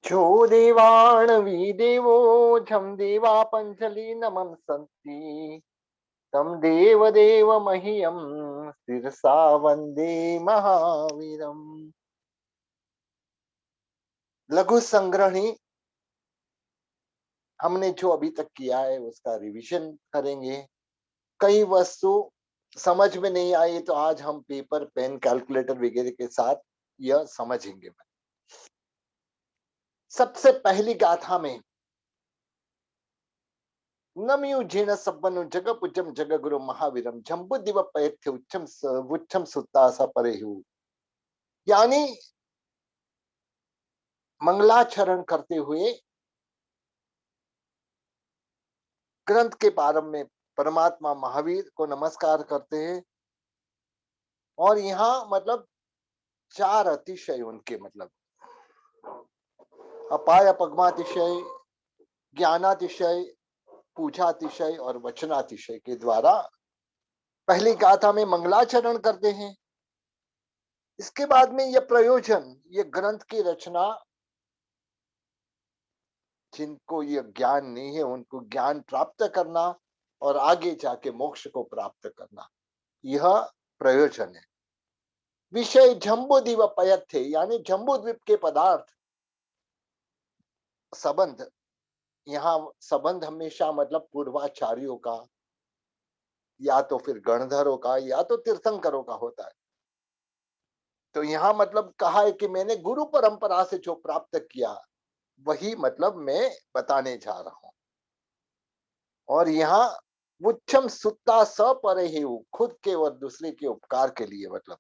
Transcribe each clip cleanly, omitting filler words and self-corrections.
जो देवाणवी देवो झं देवा पञ्चली नमं सन्ति तं देव मह्यं शिरसा वन्दे महावीरम्। लघु संग्रहणी हमने जो अभी तक किया है उसका रिवीजन करेंगे। कई वस्तु समझ में नहीं आई तो आज हम पेपर पेन कैलकुलेटर वगैरह के साथ यह समझेंगे। सबसे पहली गाथा में नमयुजेन सब्बनु जगपुजम जगगुरु महावीरम जम्बुदिव पयथ्य उच्चम सुत्ता सा परेहु, यानी मंगलाचरण करते हुए ग्रंथ के प्रारंभ में परमात्मा महावीर को नमस्कार करते हैं। और यहाँ मतलब चार अतिशय उनके मतलब अपाय पगमातिशय, ज्ञानातिशय, पूजातिशय और वचनातिशय के द्वारा पहली गाथा में मंगलाचरण करते हैं। इसके बाद में यह प्रयोजन, ये ग्रंथ की रचना, जिनको ये ज्ञान नहीं है उनको ज्ञान प्राप्त करना और आगे जाके मोक्ष को प्राप्त करना, यह प्रयोजन है। विषय जम्बूद्वीप पयथ थे, यानी जम्बूद्वीप के पदार्थ, संबंध। यहाँ संबंध हमेशा मतलब पूर्वाचार्यों का या तो फिर गणधरों का या तो तीर्थंकरों का होता है। तो यहाँ मतलब कहा है कि मैंने गुरु परंपरा से जो प्राप्त किया वही मतलब मैं बताने जा रहा हूं। और यहाँ मुच्छम सुत्ता सपरे ही, खुद के और दूसरे के उपकार के लिए मतलब।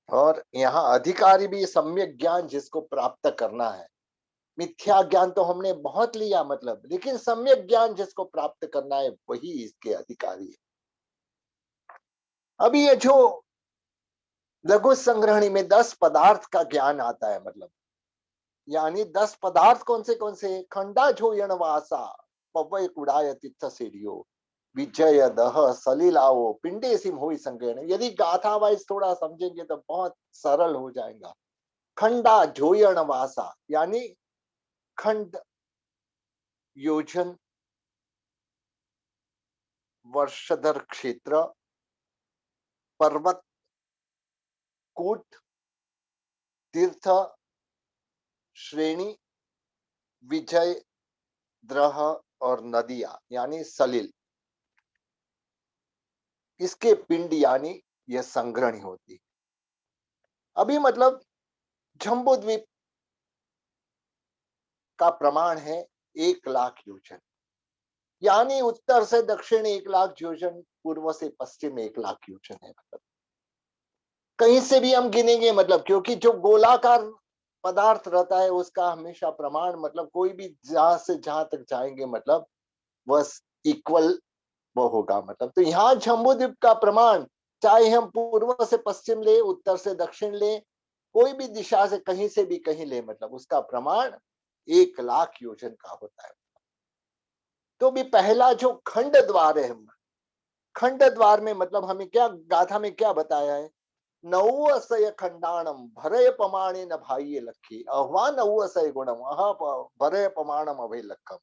और यहाँ अधिकारी भी सम्यक ज्ञान जिसको प्राप्त करना है। मिथ्या ज्ञान तो हमने बहुत लिया मतलब, लेकिन सम्यक ज्ञान जिसको प्राप्त करना है वही इसके अधिकारी है। अभी ये जो लघु संग्रहणी में 10 पदार्थ का ज्ञान आता है मतलब, यानी 10 पदार्थ कौन से? खंडा झोयण वासा पवय कुड़ाय तीर्थ सीढ़ियो विजय दह सलीलाओ पिंडे सिम हुई संकीर्ण। यदि गाथा वाइज थोड़ा समझेंगे तो बहुत सरल हो जाएगा। खंडा झोयण वासा यानी खंड, योजन, वर्षधर क्षेत्र, पर्वत, कूट, तीर्थ, श्रेणी, विजय, द्रह और नदिया यानी सलिल, इसके पिंड यानी यह संग्रहणी होती। अभी मतलब जम्बूद्वीप का प्रमाण है 1,00,000 योजन, यानी उत्तर से दक्षिण 1,00,000 योजन, पूर्व से पश्चिम 1,00,000 योजन है मतलब। कहीं से भी हम गिनेंगे मतलब, क्योंकि जो गोलाकार पदार्थ रहता है उसका हमेशा प्रमाण मतलब कोई भी जहां से जहां तक जाएंगे मतलब वह इक्वल वो होगा मतलब। तो यहाँ जम्बूद्वीप का प्रमाण चाहे हम पूर्व से पश्चिम ले, उत्तर से दक्षिण ले, कोई भी दिशा से कहीं से भी कहीं ले मतलब उसका प्रमाण 1,00,000 योजन का होता है। तो भी पहला जो खंड द्वार है, खंड द्वार में मतलब हमें क्या गाथा में क्या बताया है? नौवसय खंडाणम भरय पमाणे न भाई लखी अहवा नौवसय गुणम अह भरय पमाणम अभय लखम।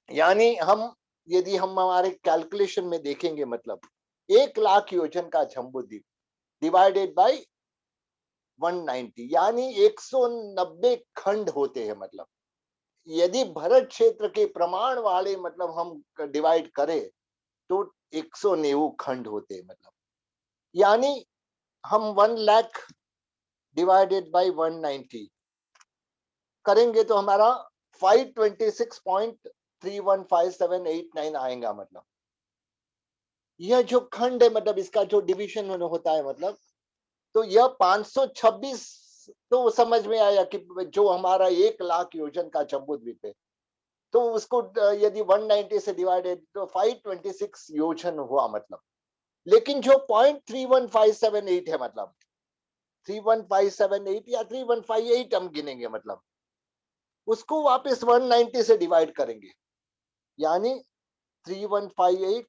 यानी हम यदि हम हमारे कैलकुलेशन में देखेंगे मतलब 1,00,000 योजन का जम्बूद्वीप डिवाइडेड बाय 190 यानी 190 खंड होते हैं मतलब। यदि भरत क्षेत्र के प्रमाण वाले मतलब हम डिवाइड करें तो 190 खंड होते हैं मतलब। यानी हम 1,00,000 डिवाइडेड बाय 190 करेंगे तो हमारा 526.315789 आएगा मतलब। यह जो खंड है मतलब इसका जो डिवीजन होता है मतलब, तो यह 526, तो समझ में आया कि जो हमारा 1,00,000 योजन का जम्बूद्वीप है तो उसको यदि 190 से डिवाइडेड तो 526 योजन हुआ मतलब। लेकिन जो 0.31578 है मतलब 31578 या 3158 हम गिनेंगे मतलब, उसको वापस 190 से डिवाइड करेंगे, यानी 3158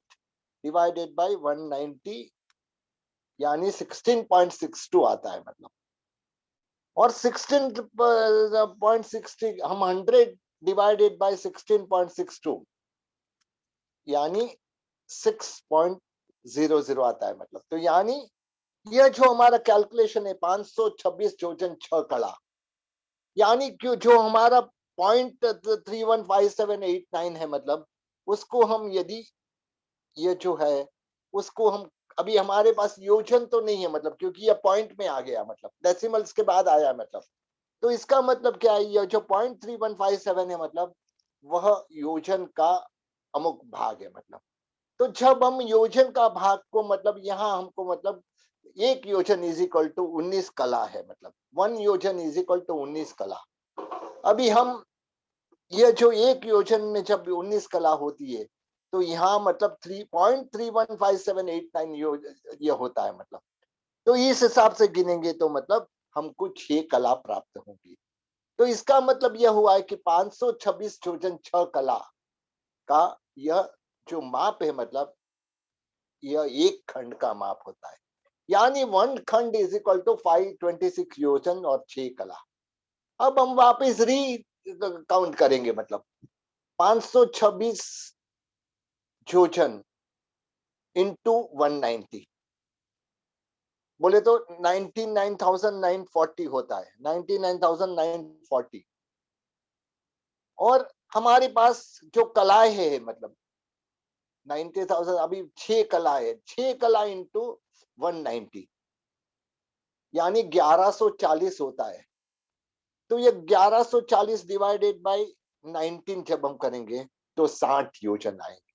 डिवाइडेड बाय 190 यानी 16.62 आता है मतलब। और 16.60 हम 100 डिवाइडेड बाय 16.62 यानी 6.00 आता है मतलब। तो यानी यह जो हमारा कैलकुलेशन है 526 योजन 6 कला, यानी कि जो हमारा 0.315789 है मतलब, उसको हम यदि ये जो है उसको हम, अभी हमारे पास योजन तो नहीं है मतलब, क्योंकि ये पॉइंट में आ गया मतलब, डेसिमल्स के बाद आया मतलब। तो इसका मतलब क्या है, ये जो 0.3157 है मतलब वह योजन का अमुक भाग है मतलब। तो जब हम योजन का भाग को मतलब यहाँ हमको मतलब एक योजन इज इक्वल टू 19 कला है मतलब, 1 योजन इज इक्वल टू 19 कला। अभी हम ये जो एक योजन में जब 19 कला होती है तो यहाँ मतलब 3.315789 ये होता है मतलब। तो इस हिसाब से गिनेंगे तो मतलब हमको 6 कला प्राप्त होंगी। तो इसका मतलब यह हुआ है कि 526 योजन 6 कला का यह जो माप है मतलब यह एक खंड का माप होता है, यानी 1 खंड इज इक्वल टू 526 योजन और 6 कला। अब हम वापस री काउंट करेंगे मतलब 526 योजन इंटू 190, बोले तो 99,940 होता है, 99,940। और हमारे पास जो कलाएं है मतलब 90,000, अभी 6 कला है, 6 कला इंटू 190 यानी 1140 होता है। तो ये 1140 डिवाइडेड बाय 19 जब हम करेंगे तो 60 योजन आएंगे।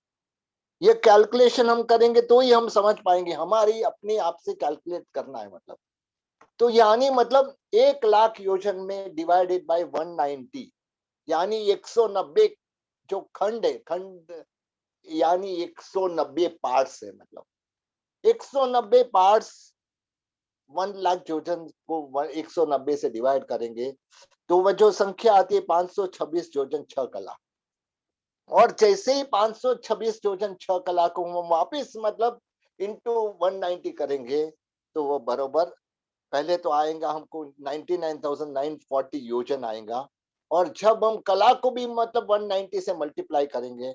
ये कैलकुलेशन हम करेंगे तो ही हम समझ पाएंगे, हमारी अपने आप से कैलकुलेट करना है मतलब। तो यानी मतलब 1 लाख योजन में डिवाइडेड बाय 190 यानी 190 जो खंड है, खंड यानी 190 पार्ट्स है मतलब। 190 पार्ट्स 1 लाख योजन को 190 से डिवाइड करेंगे तो वह जो संख्या आती है 526 योजन 6 कला। और जैसे ही 526 योजन 6 कला को हम वापिस मतलब इंटू 190 करेंगे तो वो बरोबर पहले तो आएगा हमको 99,940 योजन आएगा। और जब हम कला को भी मतलब 190 से मल्टीप्लाई करेंगे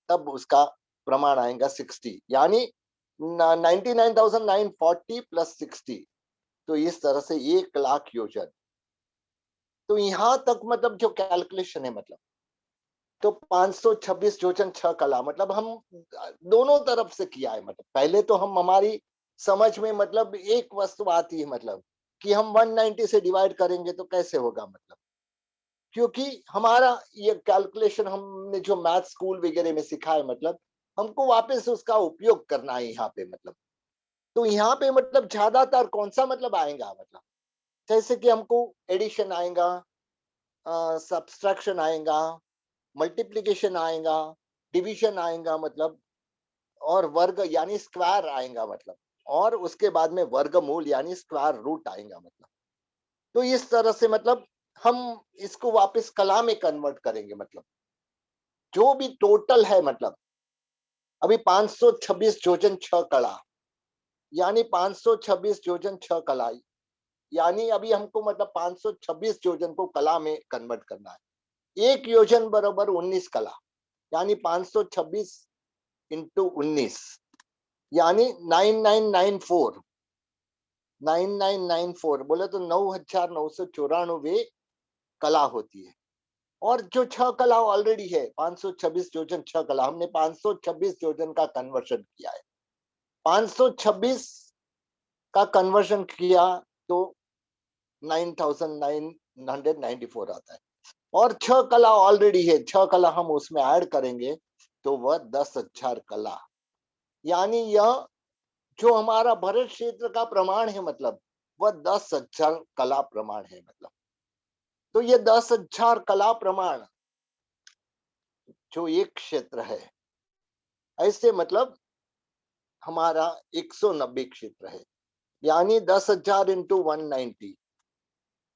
तब उसका प्रमाण आएगा 60, यानी 99,940 प्लस 60। तो इस तरह से 1 लाख योजन। तो यहां तक मतलब जो कैलकुलेशन है मतलब, तो 526 योजन 6 कला मतलब हम दोनों तरफ से किया है मतलब। पहले तो हम हमारी समझ में मतलब एक वस्तु आती है मतलब कि हम 190 से डिवाइड करेंगे तो कैसे होगा मतलब, क्योंकि हमारा ये कैलकुलेशन हमने जो मैथ स्कूल वगैरह में सिखा है मतलब हमको वापस उसका उपयोग करना है यहाँ पे मतलब। तो यहाँ पे मतलब ज्यादातर कौन सा मतलब आएगा मतलब, जैसे कि हमको एडिशन आएगा, सब्सट्रैक्शन आएगा, मल्टीप्लिकेशन आएगा, डिवीजन आएगा मतलब, और वर्ग यानी स्क्वायर आएगा मतलब, और उसके बाद में वर्गमूल यानी स्क्वायर रूट आएगा मतलब। तो इस तरह से मतलब हम इसको वापस कला में कन्वर्ट करेंगे मतलब, जो भी टोटल है मतलब अभी 526 योजन 6 कला, यानी 526 योजन 6 कला, यानी अभी हमको मतलब 526 योजन को कला में कन्वर्ट करना है। एक योजन बराबर 19 कला, यानी 526 इंटू 19 यानी 9994, 9994 बोले तो 9,994 कला होती है। और जो 6 कला ऑलरेडी है 526 योजन 6 कला, हमने 526 योजन का कन्वर्शन किया है। 526 का कन्वर्शन किया तो 9,994 आता है। और 6 कला ऑलरेडी है, 6 कला हम उसमें ऐड करेंगे तो वह 10,000 कला, यानी यह जो हमारा भरत क्षेत्र का प्रमाण है मतलब वह 10,000 कला प्रमाण है मतलब। तो ये 10,000 कला प्रमाण जो एक क्षेत्र है, ऐसे मतलब हमारा 190 क्षेत्र है, यानी 10,000 इंटू 190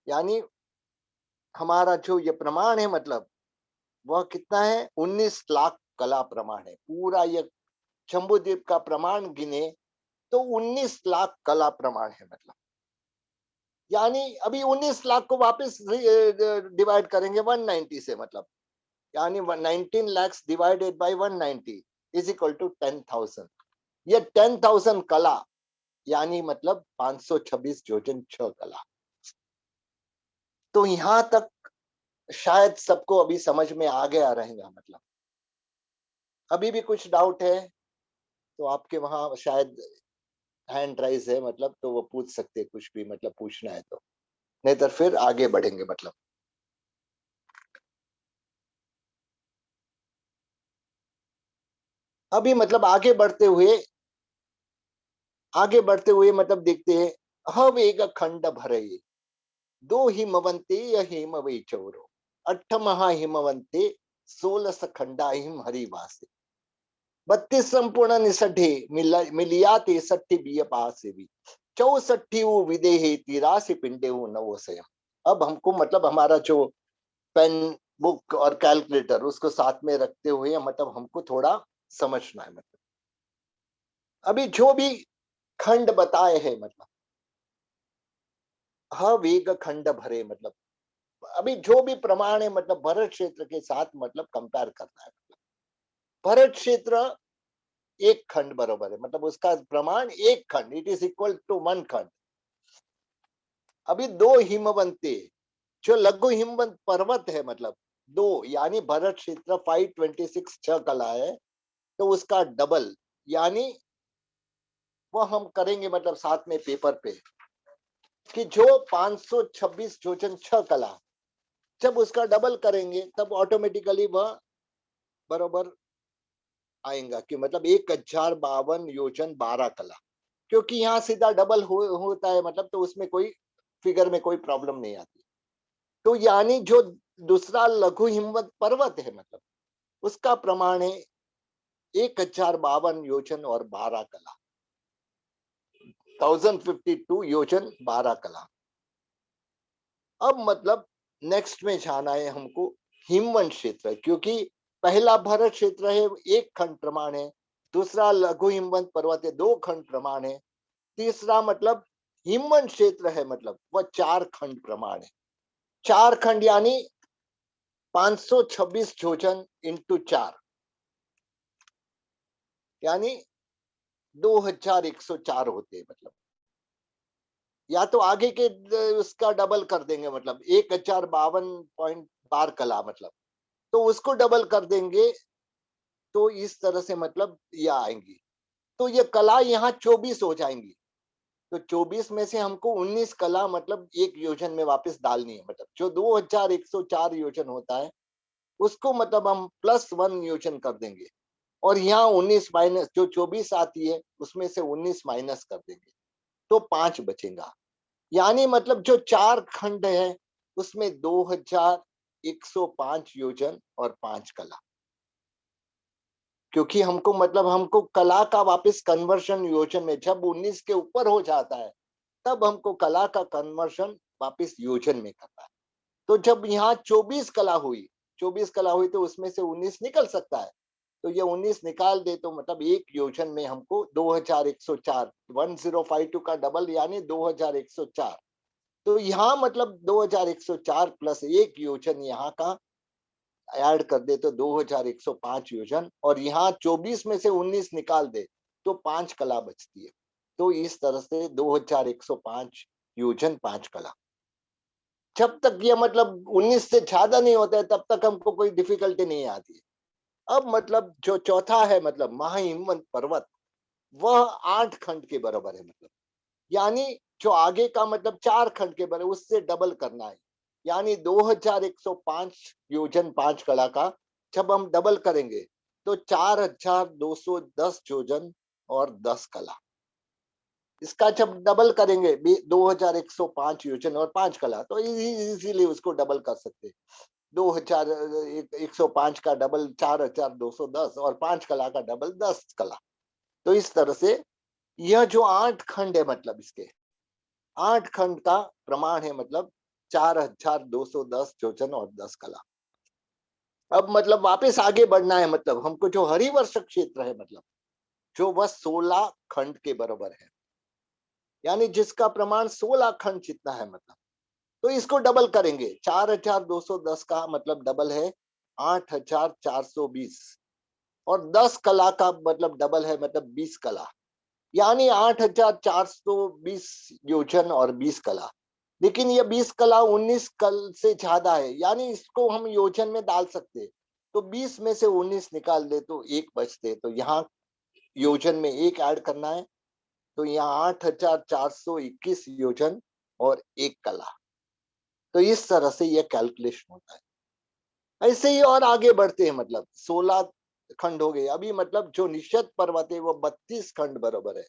यानी हमारा जो ये प्रमाण है मतलब वह कितना है, 19 लाख कला प्रमाण है। पूरा ये जम्बूद्वीप का प्रमाण गिने तो 19 लाख कला प्रमाण है मतलब। यानी अभी 19 लाख को वापस डिवाइड करेंगे 190 से, मतलब यानी 19 lakh divided by 190 is equal to 10,000। ये 10,000 कला, यानी मतलब 526 योजन 6 कला। तो यहां तक शायद सबको अभी समझ में आ गया रहेगा। मतलब अभी भी कुछ डाउट है तो आपके वहां शायद हैंड राइज है, मतलब तो वो पूछ सकते हैं, कुछ भी मतलब पूछना है तो, नहीं तो फिर आगे बढ़ेंगे। मतलब अभी मतलब आगे बढ़ते हुए मतलब देखते हैं। हवेग खंड भरे दो हिमवंते हिम वे चौरो अठ महा हिमवंते 16 खंडा हिम हरिवासे 32 संपूर्ण निसढ़े मिलिया 63 बिय पासे भी 64 विदेहे 83 पिंडे हो नवो स्वयं। अब हमको मतलब हमारा जो पेन बुक और कैलकुलेटर उसको साथ में रखते हुए मतलब हमको थोड़ा समझना है। मतलब अभी जो भी खंड बताए हैं, मतलब वेग खंड भरे, मतलब अभी जो भी प्रमाण है मतलब भरत क्षेत्र के साथ मतलब कंपेयर करना है। भरत क्षेत्र एक खंड बराबर है, मतलब उसका प्रमाण एक खंड, इट इज इक्वल टू 1 खंड। अभी दो हिमवंते जो लघु हिमवंत पर्वत है, मतलब दो, यानी भरत क्षेत्र 526 6 कला है, तो उसका डबल, यानी वो हम करेंगे मतलब साथ में पेपर पे कि जो 526 योजन 6 कला, जब उसका डबल करेंगे तब ऑटोमेटिकली वह बराबर आएगा कि मतलब 1052 योजन 12 कला, क्योंकि यहाँ सीधा डबल होता है, मतलब तो उसमें कोई फिगर में कोई प्रॉब्लम नहीं आती। तो यानी जो दूसरा लघु हिमवत पर्वत है, मतलब उसका प्रमाण है 1052 योजन और 12 कला, 1052 योजन 12 कला। अब मतलब नेक्स्ट में जाना है हमको हिमवन क्षेत्र, क्योंकि पहला भरत क्षेत्र है एक खंड प्रमाण है, दूसरा लघु हिमवंत पर्वत है 2 खंड प्रमाण है, तीसरा मतलब हिमवन क्षेत्र है, मतलब वह 4 खंड प्रमाण है। 4 खंड यानी 526 योजन इंटू 4, यानी 2104 होते हैं। मतलब या तो आगे के उसका डबल कर देंगे, मतलब 1052 कला, मतलब तो उसको डबल कर देंगे तो इस तरह से मतलब ये आएंगी, तो ये कला यहाँ 24 हो जाएंगी। तो 24 में से हमको 19 कला मतलब एक योजन में वापस डालनी है, मतलब जो 2104 योजन होता है उसको मतलब हम +1 योजन कर देंगे, और यहाँ 19 माइनस जो 24 आती है उसमें से 19 माइनस कर देंगे तो 5 बचेगा। यानी मतलब जो 4 खंड है उसमें 2105 योजन और 5 कला, क्योंकि हमको मतलब हमको कला का वापस कन्वर्शन योजन में जब 19 के ऊपर हो जाता है तब हमको कला का कन्वर्शन वापस योजन में करना है। तो जब यहाँ 24 कला हुई तो उसमें से 19 निकल सकता है, तो ये 19 निकाल दे तो मतलब एक योजन में हमको 2104, 1052 का डबल यानी 2104। तो यहाँ मतलब 2104 प्लस एक योजन यहाँ का ऐड कर दे तो 2105 योजन, और यहाँ 24 में से 19 निकाल दे तो 5 कला बचती है। तो इस तरह से 2105 योजन 5 कला। जब तक ये मतलब 19 से ज्यादा नहीं होता है तब तक हमको कोई डिफिकल्टी नहीं आती है। अब मतलब जो चौथा है मतलब महाहिमवंत पर्वत, वह 8 खंड के बराबर है, मतलब यानी जो आगे का मतलब 4 खंड के बराबर उससे डबल करना है, यानी 2105 योजन 5 कला का जब हम डबल करेंगे तो 4210 योजन और 10 कला। इसका जब डबल करेंगे 2105 योजन और 5 कला तो इजीली उसको डबल कर सकते हैं। 2105 का डबल 4210 और 5 कला का डबल 10 कला। तो इस तरह से यह जो 8 खंड है मतलब इसके 8 खंड का प्रमाण है, मतलब 4210 योजन और 10 कला। अब मतलब वापस आगे बढ़ना है, मतलब हमको जो हरिवर्ष क्षेत्र है मतलब जो वह 16 खंड के बराबर है। यानी जिसका प्रमाण 16 खंड जितना है मतलब, तो इसको डबल करेंगे। 4210 का मतलब डबल है 8420, और 10 कला का मतलब डबल है मतलब 20 कला, यानी 8420 योजन और 20 कला। लेकिन ये 20 कला 19 कल से ज्यादा है, यानी इसको हम योजन में डाल सकते। तो 20 में से 19 निकाल दे तो एक बचते, तो यहाँ योजन में एक ऐड करना है। तो यहाँ 8421 योजन और एक कला। तो इस तरह से यह कैलकुलेशन होता है। ऐसे ही और आगे बढ़ते हैं, मतलब 16 खंड हो गए। अभी मतलब जो निषद पर्वत है वो 32 खंड बराबर है।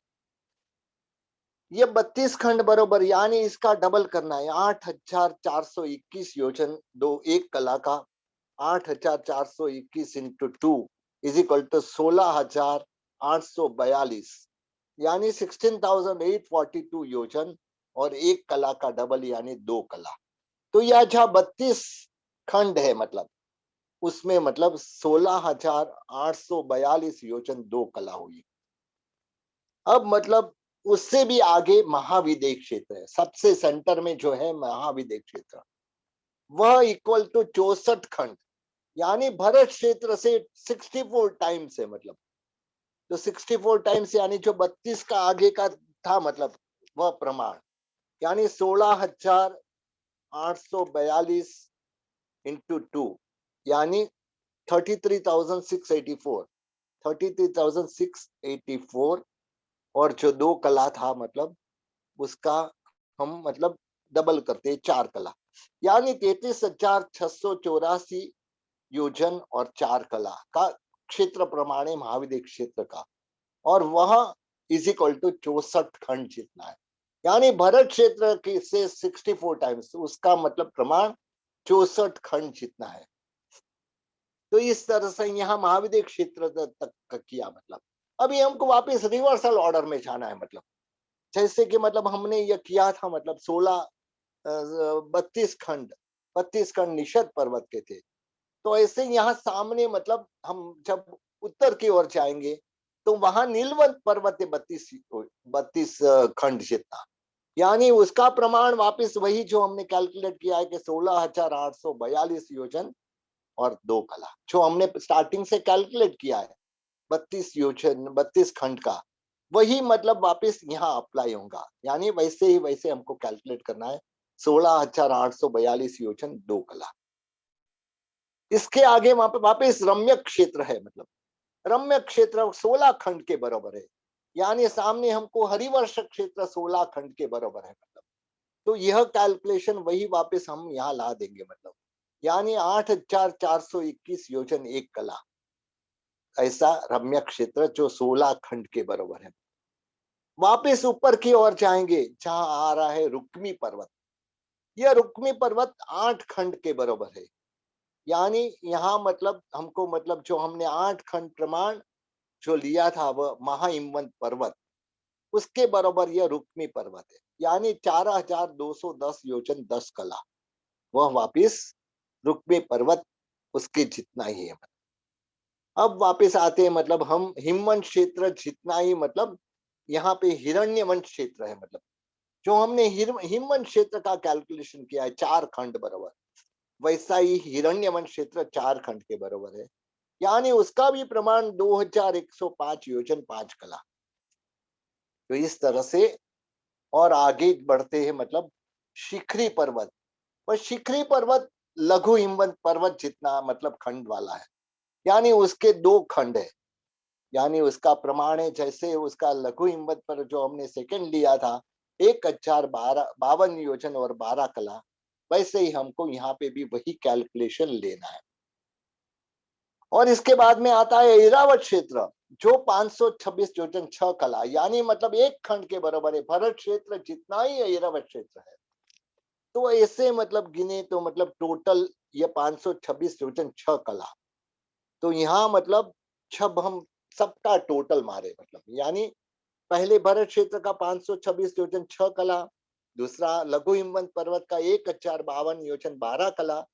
ये 32 खंड बराबर, यानी इसका डबल करना है। 8421 योजन दो एक कला का, 8421 इंटू 2 इज इक्वल टू 16,842, यानी 16,842 योजन और एक कला का डबल यानी 2 कला। तो यह जहाँ 32 खंड है मतलब उसमें मतलब 16,842 योजन 2 कला हुई। अब मतलब उससे भी आगे महाविदेह क्षेत्र है, सबसे सेंटर में जो है महाविदेह क्षेत्र, वह इक्वल टू 64 खंड, यानी भरत क्षेत्र से 64 टाइम्स है मतलब। तो 64 टाइम्स यानी जो 32 का आगे का था मतलब वह प्रमाण, यानी 16,842 इंटू 2 यानी 33,684, 33,684, और जो 2 कला था मतलब उसका हम मतलब डबल करते हैं 4 कला, यानी 33,684 योजन और 4 कला का क्षेत्र प्रमाण है महाविदेह क्षेत्र का, और वह इज इक्वल टू 64 खंड जितना है। यानी भरत क्षेत्र की से 64 टाइम्स, उसका मतलब प्रमाण 64 खंड जितना है। तो इस तरह से यहाँ महाविदेह क्षेत्र तक किया मतलब। अभी हमको वापस रिवर्सल ऑर्डर में जाना है, मतलब जैसे कि मतलब हमने ये किया था मतलब 32 खंड निषद पर्वत के थे। तो ऐसे यहाँ सामने मतलब हम जब उत्तर की ओर जाएंगे तो वहां नीलवंत पर्वत है 32 खंड जितना, यानी उसका प्रमाण वापस वही जो हमने कैलकुलेट किया है कि 16,842 योजन और 2 कला, जो हमने स्टार्टिंग से कैलकुलेट किया है 32 योजन 32 खंड का, वही मतलब वापस यहाँ अप्लाई होगा। यानी वैसे ही वैसे हमको कैलकुलेट करना है 16,842 योजन 2 कला। इसके आगे वहां पे वापस रम्य क्षेत्र है, मतलब रम्य क्षेत्र 16 खंड के बराबर है, यानी सामने हमको हरिवर्ष क्षेत्र 16 खंड के बराबर है मतलब। तो यह कैलकुलेशन वही वापस हम यहाँ ला देंगे मतलब, यानी 8,421 योजन 1 कला, ऐसा रम्य क्षेत्र जो 16 खंड के बराबर है। वापस ऊपर की ओर जाएंगे जहां आ रहा है रुक्मी पर्वत। यह रुक्मी पर्वत 8 खंड के बराबर है, यानी यहाँ मतलब हमको मतलब जो हमने 8 खंड प्रमाण जो लिया था वह महाहिमवंत पर्वत, उसके बराबर यह रुक्मी पर्वत है, यानी 4,210 योजन 10 कला, वह वापिस रुक्मी पर्वत उसके जितना ही है। अब वापस आते हैं मतलब हम हिमवंत क्षेत्र जितना ही, मतलब यहाँ पे हिरण्यवंत क्षेत्र है, मतलब जो हमने हिमवंत क्षेत्र का कैलकुलेशन किया है 4 खंड बराबर, वैसा ही हिरण्यवंत क्षेत्र 4 खंड के बराबर है, यानी उसका भी प्रमाण 2,105 योजन 5 कला। तो इस तरह से और आगे बढ़ते हैं मतलब शिखरी पर्वत। और शिखरी पर्वत लघु हिमवंत पर्वत जितना मतलब खंड वाला है, यानी उसके 2 खंड है, यानी उसका प्रमाण है जैसे उसका लघु हिमवंत पर जो हमने सेकंड लिया था 1,052 योजन और 12 कला, वैसे ही हमको यहाँ पे भी वही कैलकुलेशन लेना है। और इसके बाद में आता है ऐरावत क्षेत्र जो 526 योजन 6 कला, यानी मतलब एक खंड के बराबर है, भरत क्षेत्र जितना ही ऐरावत क्षेत्र है। तो ऐसे मतलब गिने तो मतलब टोटल ये 526 योजन 6 कला। तो यहाँ मतलब जब हम सबका टोटल मारे मतलब, यानी पहले भरत क्षेत्र का 526 योजन 6 कला, दूसरा लघु हिमवंत पर्वत का 1,052 योजन 12 कला,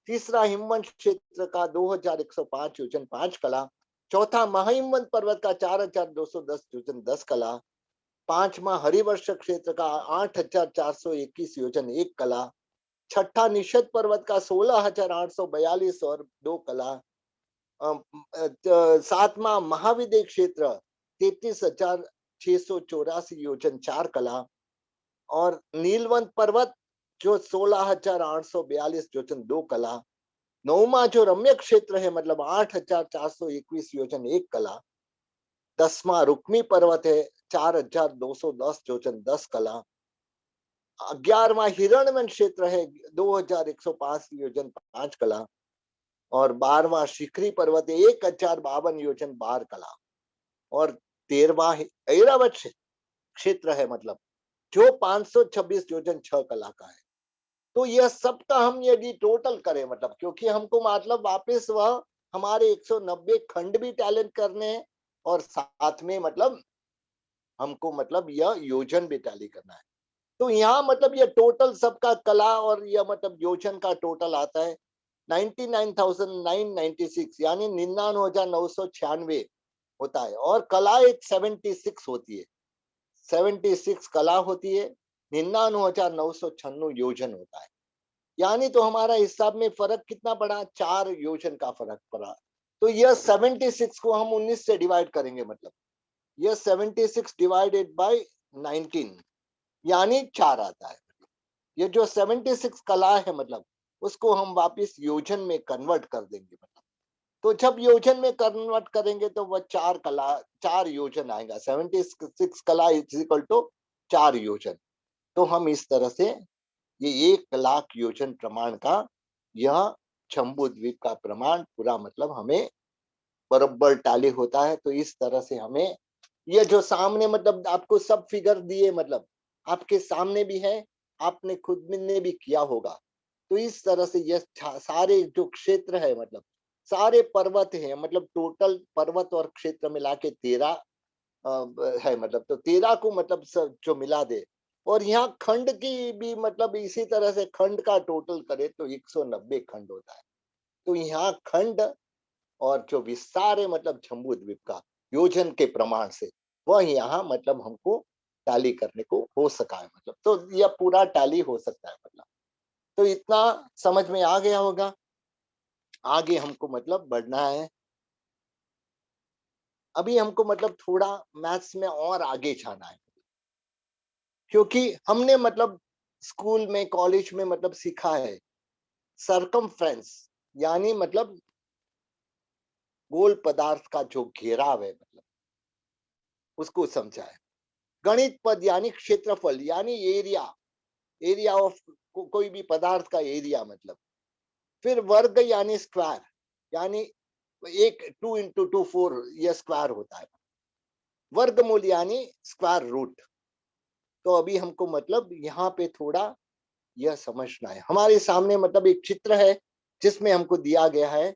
तीसरा हिमवंत क्षेत्र का 2,105 योजन 5 कला, चौथा महाहिमवंत पर्वत का 4,210 योजन 10 कला, पांचवा हरिवर्ष क्षेत्र का 8,421 योजन 1 कला, छठा निषद पर्वत का 16,842 और 2 कला, सातवां महाविद्य क्षेत्र 33,684 योजन 4 कला, और नीलवंत पर्वत जो 16,842 योजन 2 कला, नौमा जो रम्य क्षेत्र है मतलब 8,421 योजन 1 कला, दसवां रुक्मी पर्वत है 4,210 योजन 10 कला, 11वां हिरणवन क्षेत्र है 2,105 योजन 5 कला, और 12वां शिखरी पर्वत है 1,052 योजन 12 कला, और 13वां ऐरावत क्षेत्र है मतलब जो 526 योजन 6 कला का है। तो यह सबका हम यदि टोटल करें मतलब, क्योंकि हमको मतलब वापस वह हमारे 190 खंड भी टैलेंट करने हैं, और साथ में मतलब हमको मतलब यह योजन भी टैली करना है। तो यहाँ मतलब यह टोटल सबका कला और यह मतलब योजन का टोटल आता है 99,996 यानी 99,996 होता है, और कला एक 76 होती है, 76 कला होती है, 99,996 योजन होता है। यानी तो हमारा हिसाब में फर्क कितना पड़ा, 4 योजन का फर्क पड़ा। तो यह 76 को हम 19 से डिवाइड करेंगे, मतलब यह 76 डिवाइडेड बाय 19 यानी 4 आता है। ये जो 76 कला है मतलब उसको हम वापस योजन में कन्वर्ट कर देंगे मतलब। तो जब योजन में कन्वर्ट करेंगे तो वह 4 योजन आएगा, 76 कला इज इक्वल टू 4 योजन। तो हम इस तरह से ये 1,00,000 योजन प्रमाण का यह जम्बू द्वीप का प्रमाण पूरा मतलब हमें बराबर टैली होता है। तो इस तरह से हमें ये जो सामने मतलब आपको सब फिगर दिए मतलब आपके सामने भी है, आपने खुद ने भी किया होगा। तो इस तरह से ये सारे जो क्षेत्र है मतलब सारे पर्वत हैं, मतलब टोटल पर्वत और क्षेत्र मिला के 13 है मतलब। तो 13 को मतलब जो मिला दे, और यहाँ खंड की भी मतलब इसी तरह से खंड का टोटल करे तो 190 खंड होता है। तो यहाँ खंड और जो विस्तार है मतलब जम्बू द्वीप का योजन के प्रमाण से वह यहाँ मतलब हमको टैली करने को हो सका है मतलब। तो यह पूरा टैली हो सकता है मतलब। तो इतना समझ में आ गया होगा। आगे हमको मतलब बढ़ना है। अभी हमको मतलब थोड़ा मैथ्स में और आगे जाना है, क्योंकि हमने मतलब स्कूल में कॉलेज में मतलब सीखा है सरकमफ्रेंस, यानी मतलब गोल पदार्थ का जो घेराव है मतलब उसको समझा है। गणित पद यानी क्षेत्रफल यानी एरिया, एरिया ऑफ कोई भी पदार्थ का एरिया मतलब। फिर वर्ग यानी स्क्वायर, यानी एक 2 इंटू 2 4 यह स्क्वायर होता है। वर्गमूल यानी स्क्वायर रूट। तो अभी हमको मतलब यहाँ पे थोड़ा यह समझना है। हमारे सामने मतलब एक चित्र है जिसमें हमको दिया गया है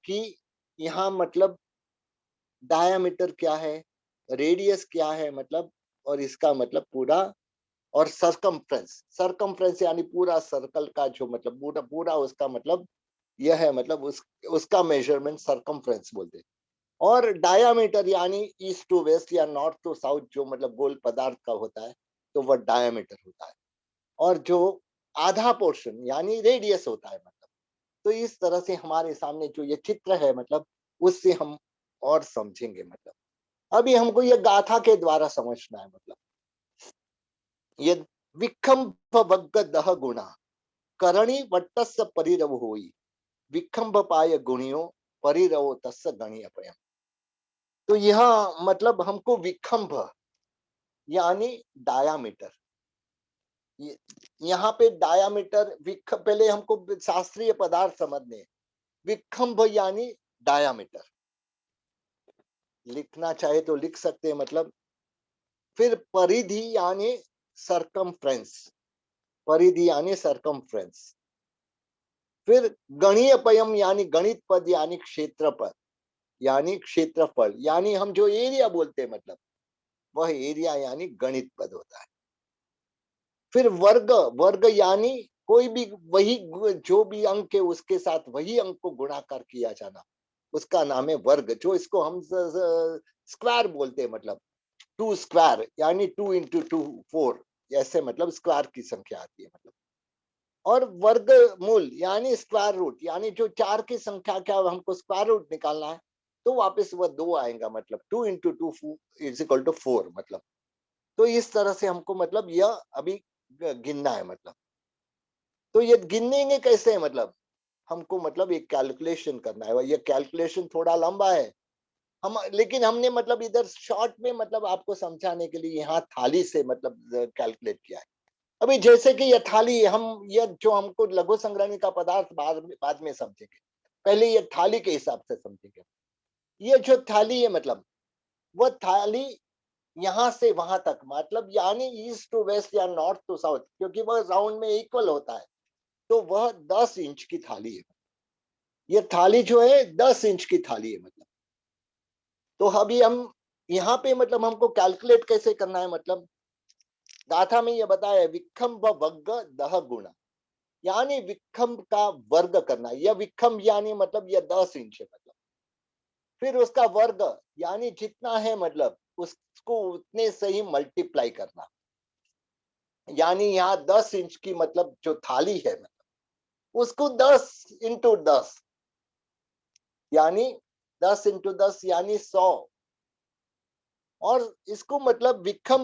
कि यहाँ मतलब डायामीटर क्या है, रेडियस क्या है मतलब, और इसका मतलब पूरा, और सरकमफ्रेंस, सरकमफ्रेंस यानी पूरा सर्कल का जो मतलब पूरा पूरा उसका मतलब यह है मतलब उसका मेजरमेंट सरकमफ्रेंस बोलते हैं। और डायामीटर यानी ईस्ट टू वेस्ट या नॉर्थ टू साउथ जो मतलब गोल पदार्थ का होता है तो वह डायामीटर होता है। और जो आधा पोर्शन यानी रेडियस होता है मतलब। तो इस तरह से हमारे सामने जो ये चित्र है मतलब उससे हम और समझेंगे मतलब। अभी हमको ये गाथा के द्वारा समझना है मतलब। ये विखंभ वग्ग दह गुणा करणी वट्टस्य परिरव होई, विखंभ पाय गुणियो परिरवो तस्य गणीय अपयम। तो यह मतलब हमको विखंभ यानी डायामीटर, यहाँ पे डायामीटर पहले हमको शास्त्रीय पदार्थ समझने। विखंभ यानी डायामीटर, लिखना चाहे तो लिख सकते हैं मतलब। फिर परिधि यानी सरकमफ्रेंस, परिधि यानी सरकमफ्रेंस। फिर गणीय पयम यानी गणित पद यानी क्षेत्रफल, यानी क्षेत्रफल यानी हम जो एरिया बोलते हैं मतलब वह एरिया यानी गणित पद होता है। फिर वर्ग, वर्ग यानी कोई भी वही जो भी अंक है उसके साथ वही अंक को गुणाकार किया जाना, उसका नाम है वर्ग, जो इसको हम स्क्वायर बोलते हैं मतलब। 2 स्क्वायर यानी 2 इंटू 2 4, ऐसे मतलब स्क्वायर की संख्या आती है मतलब। और वर्गमूल यानी स्क्वायर रूट, यानी जो 4 की संख्या का हमको स्क्वायर रूट निकालना है, तो वापस वह 2 आएगा मतलब 2 इंटू 2 इज इक्वल टू 4 मतलब। तो इस तरह से हमको मतलब यह अभी गिनना है मतलब। तो ये गिनेंगे कैसे मतलब, हमको मतलब एक कैलकुलेशन करना है। ये कैलकुलेशन थोड़ा लंबा है हम, लेकिन हमने मतलब इधर शॉर्ट में मतलब आपको समझाने के लिए यहाँ थाली से मतलब कैलकुलेट किया है। अभी जैसे कि ये थाली, हम ये जो हमको लघु संग्रहणी का पदार्थ बाद में समझेंगे, पहले ये थाली के हिसाब से समझेंगे। ये जो थाली है मतलब, वह थाली यहाँ से वहां तक मतलब यानी ईस्ट टू वेस्ट या नॉर्थ टू साउथ, क्योंकि वह राउंड में इक्वल होता है, तो वह 10 इंच की थाली है। ये थाली जो है 10 इंच की थाली है मतलब। तो अभी हम यहाँ पे मतलब हमको कैलकुलेट कैसे करना है मतलब, गाथा में ये बताया विखम वग्ग दह गुण, यानी विखम का वर्ग करना। यह विखम यानी मतलब यह 10 इंच है मतलब, फिर उसका वर्ग यानी जितना है मतलब उसको उतने से ही मल्टीप्लाई करना। यानी यहाँ 10 इंच की मतलब जो थाली है मतलब, उसको 10 इंटू 10 यानी 10 इंटू 10 यानी 100। और इसको मतलब विखम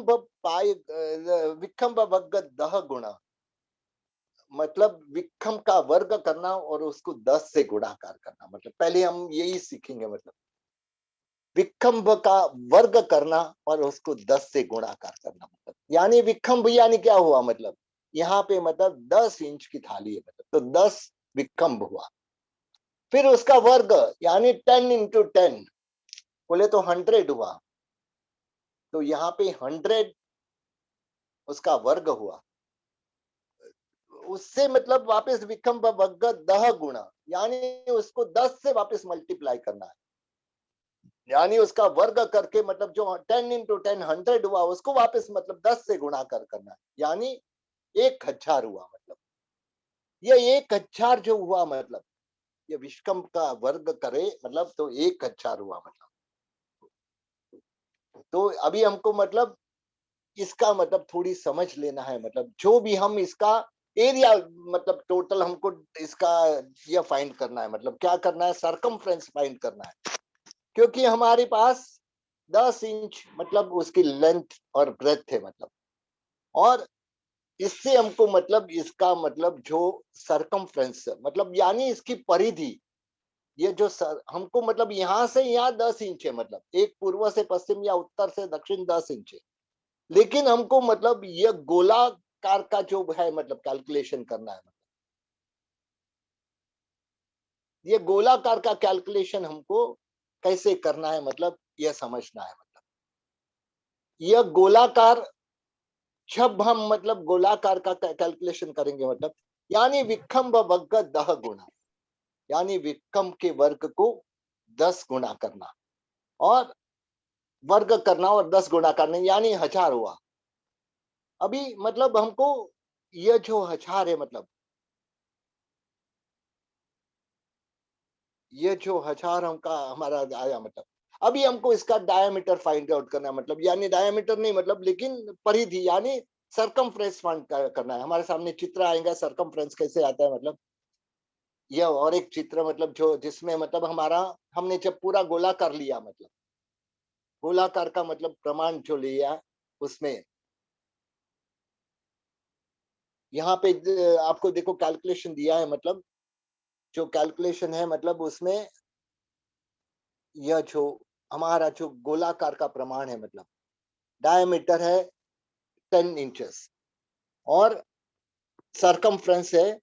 वग्ग दह गुणा, मतलब विखम का वर्ग करना और उसको 10 से गुणाकार करना। मतलब पहले हम यही सीखेंगे मतलब विखम्भ का वर्ग करना और उसको 10 से गुणाकार करना। मतलब यानी विखम्भ यानी क्या हुआ मतलब, यहाँ पे मतलब 10 इंच की थाली है मतलब, तो 10 विखम्भ हुआ। फिर उसका वर्ग यानी 10 इंटू 10, बोले तो 100 हुआ, तो यहाँ पे 100 उसका वर्ग हुआ। उससे मतलब वापस विखम्भ वर्ग दह गुणा, यानी उसको 10 से वापस मल्टीप्लाई करना है। यानी उसका वर्ग करके मतलब जो 10 इंटू 10 100 हुआ, उसको वापस मतलब 10 से गुणा करना है, यानी 1000 हुआ मतलब। ये 1000 जो हुआ मतलब, ये विषम का वर्ग करे मतलब तो 1000 हुआ मतलब। तो अभी हमको मतलब इसका मतलब थोड़ी समझ लेना है मतलब, जो भी हम इसका एरिया मतलब टोटल हमको इसका यह फाइंड करना है मतलब, क्या करना है, सरकमफ्रेंस फाइंड करना है। क्योंकि हमारे पास 10 इंच मतलब उसकी लेंथ और ब्रेथ है मतलब, और इससे हमको मतलब इसका मतलब जो सरकमफ्रेंस मतलब यानी इसकी परिधि, ये जो हमको मतलब यहाँ से यहाँ 10 इंच है मतलब, एक पूर्व से पश्चिम या उत्तर से दक्षिण 10 इंच है, लेकिन हमको मतलब ये गोलाकार का जो है मतलब कैलकुलेशन करना है। ये गोलाकार का कैलकुलेशन हमको कैसे करना है मतलब, यह समझना है मतलब। यह गोलाकार, जब हम मतलब गोलाकार का कैलकुलेशन करेंगे मतलब, यानी विखम वर्ग दह गुणा, यानी विक्रम के वर्ग को 10 गुना करना और वर्ग करना और 10 गुना करना, यानी 1000 हुआ। अभी मतलब हमको यह जो 1000 है मतलब, ये जो 1000 हमका हमारा आया मतलब, अभी हमको इसका डायमीटर फाइंड आउट करना है मतलब, यानी डायमीटर नहीं मतलब लेकिन परिधि यानी सरकमफ्रेंस फाइंड करना है। हमारे सामने चित्र आएगा सरकमफ्रेंस कैसे आता है मतलब, यह और एक चित्र मतलब जो जिसमें मतलब हमारा, हमने जब पूरा गोला कर लिया मतलब, गोलाकार का मतलब प्रमाण जो लिया उसमें, यहाँ पे आपको देखो कैलकुलेशन दिया है मतलब, जो कैलकुलेशन है मतलब उसमें यह जो हमारा जो गोलाकार का प्रमाण है मतलब, डायमीटर है 10 इंचेस और सरकमफ्रेंस है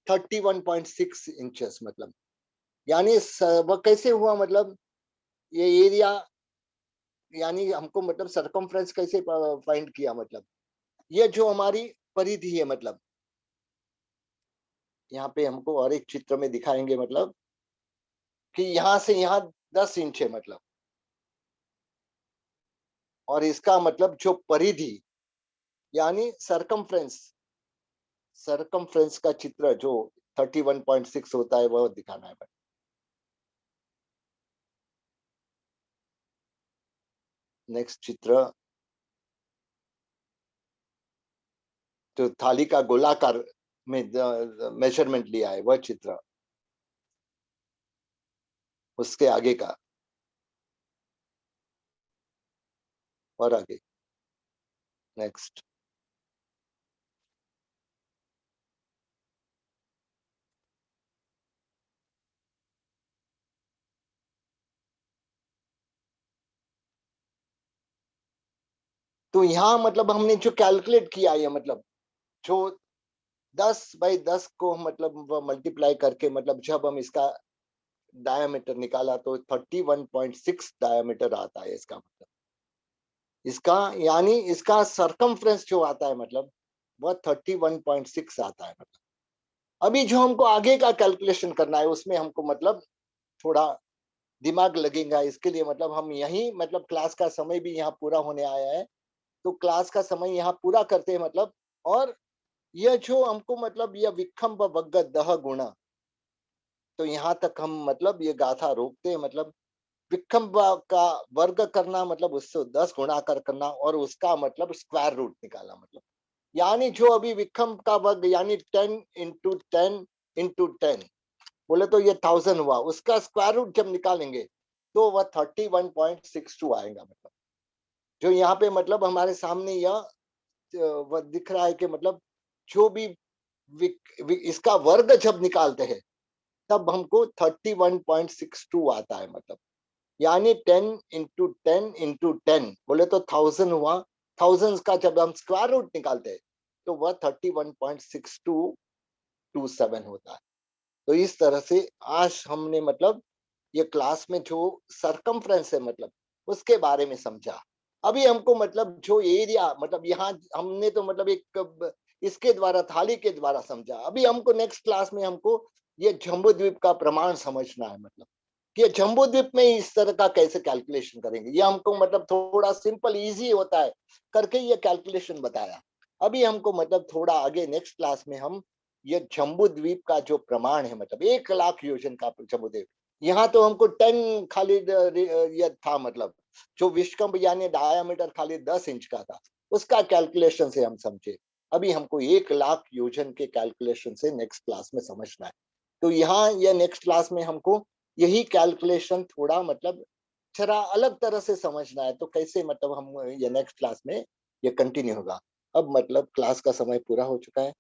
31.6 इंचेस मतलब, यानी वह कैसे हुआ मतलब, ये एरिया यानी हमको मतलब सरकमफ्रेंस कैसे फाइंड किया मतलब, ये जो हमारी परिधि है मतलब, यहाँ पे हमको और एक चित्र में दिखाएंगे मतलब कि यहाँ से यहाँ 10 इंच है मतलब, और इसका मतलब जो परिधि यानी सरकमफ्रेंस, सरकमफ्रेंस का चित्र जो 31.6 होता है वह दिखाना है। नेक्स्ट चित्र, जो थाली का गोलाकार में मेजरमेंट लिया है वह चित्र, उसके आगे का और आगे। नेक्स्ट, तो यहाँ मतलब हमने जो कैलकुलेट किया है, मतलब जो 10 बाई 10 को मतलब मल्टीप्लाई करके, मतलब जब हम इसका डायमीटर निकाला तो 31.6 डायमीटर आता है इसका, मतलब इसका यानी इसका सरकमफ्रेंस जो आता है मतलब वह 31.6 आता है। मतलब अभी जो हमको आगे का कैलकुलेशन करना है उसमें हमको मतलब थोड़ा दिमाग लगेगा, इसके लिए मतलब हम यही मतलब क्लास का समय भी यहाँ पूरा होने आया है, तो क्लास का समय यहाँ पूरा करते हैं मतलब। और यह जो हमको मतलब यह विखम वग्ग दह गुणा, तो यहाँ तक हम मतलब ये गाथा रोकते हैं। मतलब विक्रम का वर्ग करना मतलब उससे 10 गुणाकार करना और उसका मतलब स्क्वायर रूट निकाला, मतलब यानी जो अभी विक्रम का वर्ग यानी 10 × 10 × 10 बोले तो ये 1000 हुआ, उसका स्क्वायर रूट जब निकालेंगे तो वह 31.62 आएगा। मतलब जो यहाँ पे मतलब हमारे सामने यह वह दिख रहा है कि मतलब जो भी इसका वर्ग जब निकालते हैं तब हमको 31.62 आता है। मतलब यानी 10 × 10 × 10 बोले तो 1000 हुआ, थाउजेंड्स का जब हम स्क्वायर रूट निकालते हैं तो वह 31.6227 होता है। तो इस तरह से आज हमने मतलब ये क्लास में जो सरकमफ्रेंस है मतलब उसके बारे में समझा। अभी हमको मतलब जो एरिया मतलब यहाँ हमने तो मतलब एक इसके द्वारा थाली के द्वारा समझा। अभी हमको नेक्स्ट क्लास में हमको ये जम्बू द्वीप का प्रमाण समझना है। मतलब ये जम्बू द्वीप में इस तरह का कैसे कैलकुलेशन करेंगे, ये हमको मतलब थोड़ा सिंपल इजी होता है करके ये कैलकुलेशन बताया। अभी हमको मतलब थोड़ा आगे नेक्स्ट क्लास में हम ये जम्बू द्वीप का जो प्रमाण है मतलब 1 लाख योजन का जम्बू द्वीप, यहाँ तो हमको 10 खाली ये था, मतलब जो विश्वकप यानी डायामीटर खाली 10 इंच का था उसका कैलकुलेशन से हम समझे। अभी हमको 1 लाख योजन के कैलकुलेशन से नेक्स्ट क्लास में समझना है। तो यहाँ यह नेक्स्ट क्लास में हमको यही कैलकुलेशन थोड़ा मतलब जरा अलग तरह से समझना है, तो कैसे मतलब हम ये नेक्स्ट क्लास में ये कंटिन्यू होगा। अब मतलब क्लास का समय पूरा हो चुका है।